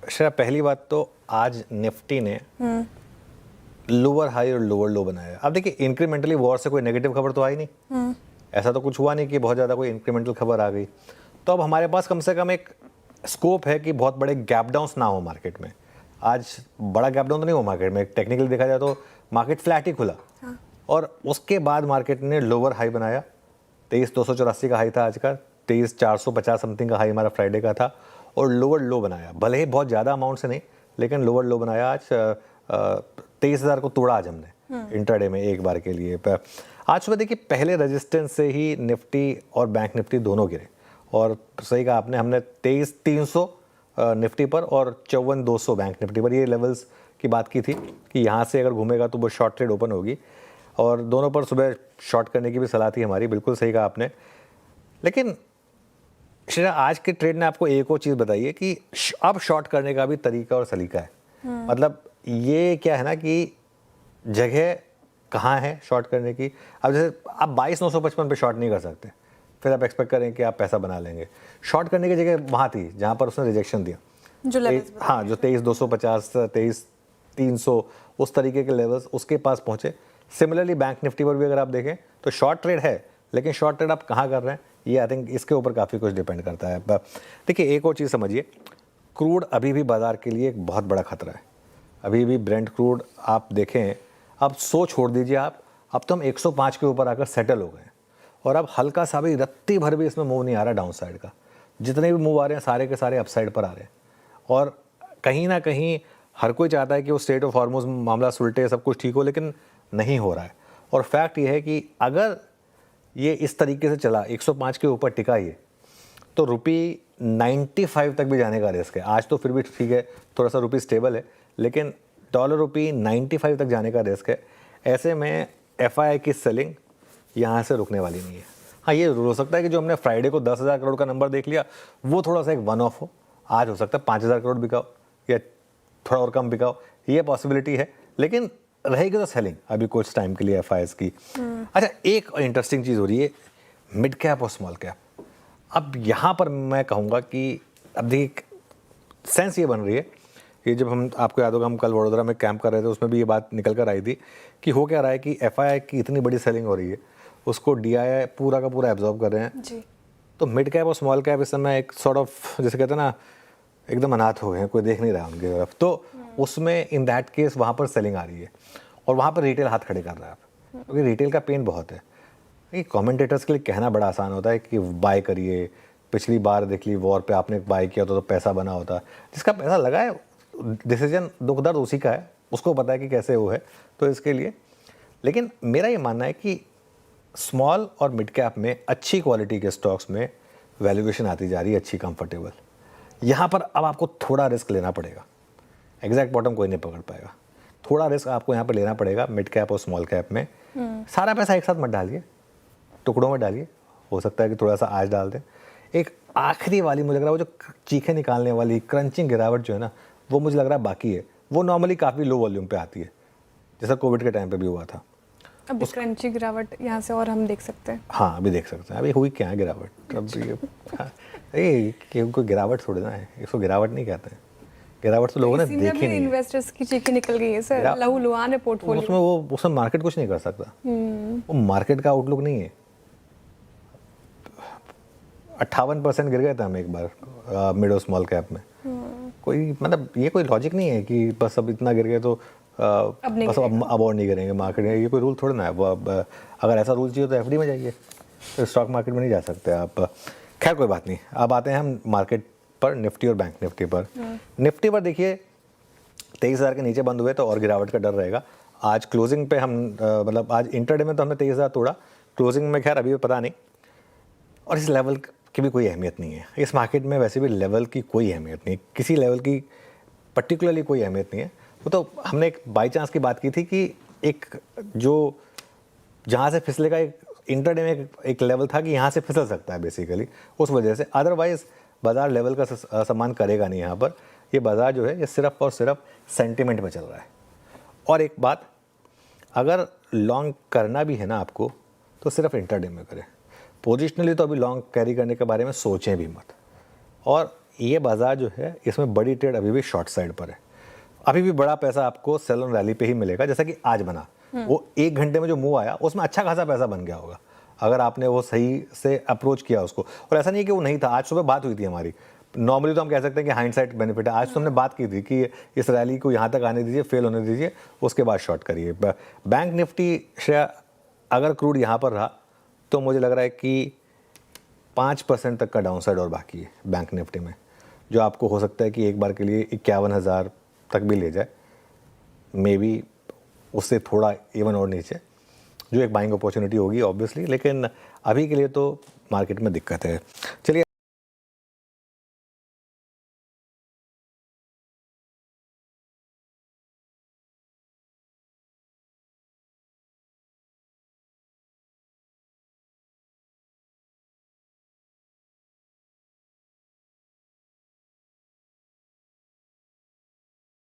श्रेया, पहली बात तो आज निफ्टी ने लोअर हाई और लोअर लो बनाया। अब देखिए, इंक्रीमेंटली वॉर से कोई नेगेटिव खबर तो आई नहीं, ऐसा तो कुछ हुआ नहीं कि बहुत ज़्यादा कोई इंक्रीमेंटल खबर आ गई। तो अब हमारे पास कम से कम एक स्कोप है कि बहुत बड़े गैप डाउन्स ना हो मार्केट में। आज बड़ा गैप डाउन तो नहीं हुआ मार्केट में, टेक्निकली देखा जाए तो मार्केट फ्लैट ही खुला। और उसके बाद मार्केट ने लोअर हाई बनाया, 23,284 का हाई था आज का, 23,450 समथिंग का हाई हमारा फ्राइडे का था, और लोअर लो बनाया, भले ही बहुत ज़्यादा अमाउंट से नहीं, लेकिन लोअर लो बनाया आज। 23,000 को तोड़ा आज हमने इंट्राडे में एक बार के लिए। आज सुबह देखिए, पहले रेजिस्टेंस से ही निफ्टी और बैंक निफ्टी दोनों गिरे, और सही कहा आपने, हमने 23,300 निफ्टी पर और 54,200 बैंक निफ्टी पर ये लेवल्स की बात की थी कि यहाँ से अगर घूमेगा तो वो शॉर्ट ट्रेड ओपन होगी, और दोनों पर सुबह शॉर्ट करने की भी सलाह थी हमारी। बिल्कुल सही कहा आपने। लेकिन श्रेया, आज के ट्रेड ने आपको एक और चीज़ बताई है कि अब शॉर्ट करने का भी तरीका और सलीका है। मतलब ये क्या है ना कि जगह कहाँ है शॉर्ट करने की। अब जैसे आप 22,955 पे शॉर्ट नहीं कर सकते, फिर आप एक्सपेक्ट करें कि आप पैसा बना लेंगे। शॉर्ट करने की जगह वहाँ थी जहाँ पर उसने रिजेक्शन दिया, जो हाँ, जो 23,250, 23,300 उस तरीके के लेवल्स उसके पास पहुँचे। सिमिलरली बैंक निफ्टी पर भी अगर आप देखें तो शॉर्ट ट्रेड है, लेकिन शॉर्ट ट्रेड आप कहाँ कर रहे हैं, ये आई थिंक इसके ऊपर काफ़ी कुछ डिपेंड करता है। देखिए, एक और चीज़ समझिए, क्रूड अभी भी बाज़ार के लिए एक बहुत बड़ा खतरा है। अभी भी ब्रेंट क्रूड आप देखें, अब सो छोड़ दीजिए आप, अब तो हम 105 के ऊपर आकर सेटल हो गए, और अब हल्का सा भी, रत्ती भर भी इसमें मूव नहीं आ रहा डाउन साइड का। जितने भी मूव आ रहे हैं सारे के सारे अपसाइड पर आ रहे हैं, और कहीं ना कहीं हर कोई चाहता है कि वो स्टेट ऑफ हॉर्मुज़ मामला सुलटे, सब कुछ ठीक हो, लेकिन नहीं हो रहा है। और फैक्ट ये है कि अगर ये इस तरीके से चला, 105 के ऊपर टिका ये, तो रुपी 95 तक भी जाने का रिस्क है। आज तो फिर भी ठीक है, थोड़ा सा रुपी स्टेबल है, लेकिन डॉलर रुपी 95 तक जाने का रिस्क है। ऐसे में एफआई की सेलिंग यहाँ से रुकने वाली नहीं है। हाँ, ये हो सकता है कि जो हमने फ्राइडे को 10,000 करोड़ का नंबर देख लिया, वो थोड़ा सा एक वन ऑफ हो। आज हो सकता है 5,000 करोड़ बिकाओ या थोड़ा और कम बिकाओ, ये पॉसिबिलिटी है, लेकिन रहेगी तो सेलिंग अभी कुछ टाइम के लिए एफआईएस की। अच्छा, एक इंटरेस्टिंग चीज़ हो रही है, मिड कैप और स्मॉल कैप। अब यहाँ पर मैं कहूँगा कि अब देखिए, सेंस ये बन रही है, ये जब हम, आपको याद होगा, हम कल वडोदरा में कैंप कर रहे थे, उसमें भी ये बात निकल कर आई थी कि हो क्या रहा है कि एफआईआई की इतनी बड़ी सेलिंग हो रही है, उसको डीआईआई पूरा का पूरा एब्जॉर्ब कर रहे हैं जी। तो मिड कैप और स्मॉल कैप इस समय एक सॉर्ट ऑफ, जैसे कहते हैं ना, एकदम अनाथ हो गए हैं, कोई देख नहीं रहा उनकी तरफ। तो उसमें इन दैट केस वहाँ पर सेलिंग आ रही है, और वहाँ पर रिटेल हाथ खड़े कर रहा है, क्योंकि रिटेल का पेन बहुत है। ये कमेंटेटर्स के लिए कहना बड़ा आसान होता है कि बाय करिए, पिछली बार देख ली वॉर पे आपने बाय किया तो पैसा बना होता। जिसका पैसा लगा है, डिसीजन दुख दर्द उसी का है, उसको पता है कि कैसे वो है, तो इसके लिए। लेकिन मेरा ये मानना है कि स्मॉल और मिड कैप में अच्छी क्वालिटी के स्टॉक्स में वैल्यूएशन आती जा रही है, अच्छी, कंफर्टेबल। यहाँ पर अब आपको थोड़ा रिस्क लेना पड़ेगा, एग्जैक्ट बॉटम कोई नहीं पकड़ पाएगा, थोड़ा रिस्क आपको यहाँ पर लेना पड़ेगा मिड कैप और स्मॉल कैप में। सारा पैसा एक साथ मत डालिए, टुकड़ों में डालिए। हो सकता है कि थोड़ा सा आज डाल दें। एक आखिरी वाली मुझे लग रहा है, वो जो चीखें निकालने वाली क्रंचिंग गिरावट जो है ना, वो मुझे लग रहा है बाकी है। वो नॉर्मली काफ़ी लो वॉल्यूम पे आती है, जैसा कोविड के टाइम पे भी हुआ था। अभी क्रंचिंग गिरावट यहाँ से और हम देख सकते हैं। हाँ, अभी देख सकते हैं। अभी हुई क्या है गिरावट, अब ये कोई गिरावट थोड़ी ना है, इसको गिरावट नहीं कहते हैं। गिरावट तो लोगों ने देखी नहीं। इन्वेस्टर्स की चीखें निकल गई है सर, लहूलुहान है पोर्टफोलियो। उसमें मार्केट कुछ नहीं कर सकता, वो मार्केट का आउटलुक नहीं है। 58% गिर गए थे हम एक बार मिड और स्मॉल कैप में। कोई मतलब ये कोई लॉजिक नहीं है कि बस अब इतना गिर गए तो बस अब और नहीं गिरेंगे मार्केट में। ये कोई रूल थोड़ा ना है। वो अगर ऐसा रूल चाहिए तो एफडी में जाइए, तो स्टॉक मार्केट में नहीं जा सकते आप। खैर कोई बात नहीं, अब आते हैं हम मार्केट पर, निफ्टी और बैंक निफ्टी पर। निफ्टी पर देखिए 23,000 के नीचे बंद हुए तो और गिरावट का डर रहेगा। आज क्लोजिंग पे हम मतलब आज इंटरडे में तो हमने 23,000 तोड़ा, क्लोजिंग में खैर अभी पता नहीं। और इस लेवल की भी कोई अहमियत नहीं है इस मार्केट में, वैसे भी लेवल की कोई अहमियत नहीं, किसी लेवल की पर्टिकुलरली कोई अहमियत नहीं है। वो तो हमने एक बाई चांस की बात की थी कि एक जो जहाँ से फिसलेगा, एक इंटरडे में एक लेवल था कि यहाँ से फिसल सकता है बेसिकली, उस वजह से। अदरवाइज बाजार लेवल का सम्मान करेगा नहीं यहाँ पर। ये बाजार जो है ये सिर्फ और सिर्फ सेंटिमेंट में चल रहा है। और एक बात, अगर लॉन्ग करना भी है ना आपको, तो सिर्फ इंटरडे में करें। पोजिशनली तो अभी लॉन्ग कैरी करने के बारे में सोचें भी मत। और ये बाजार जो है इसमें बड़ी ट्रेड अभी भी शॉर्ट साइड पर है। अभी भी बड़ा पैसा आपको सेल ऑन रैली पे ही मिलेगा, जैसा कि आज बना। वो 1 घंटे में जो मूव आया उसमें अच्छा खासा पैसा बन गया होगा अगर आपने वो सही से अप्रोच किया उसको। और ऐसा नहीं है कि वो नहीं था, आज सुबह बात हुई थी हमारी। नॉर्मली तो हम कह सकते हैं कि हाइंडसाइट बेनिफिट है। आज तो हमने बात की थी कि इस रैली को यहाँ तक आने दीजिए, फेल होने दीजिए, उसके बाद शॉर्ट करिए। बैंक निफ्टी श्रेया अगर क्रूड यहाँ पर रहा तो मुझे लग रहा है कि 5% तक का डाउनसाइड और बाकी है बैंक निफ्टी में, जो आपको हो सकता है कि एक बार के लिए 51,000 तक भी ले जाए, मे बी उससे थोड़ा इवन और नीचे, जो एक बाइंग अपॉर्चुनिटी होगी ऑब्वियसली। लेकिन अभी के लिए तो मार्केट में दिक्कत है। चलिए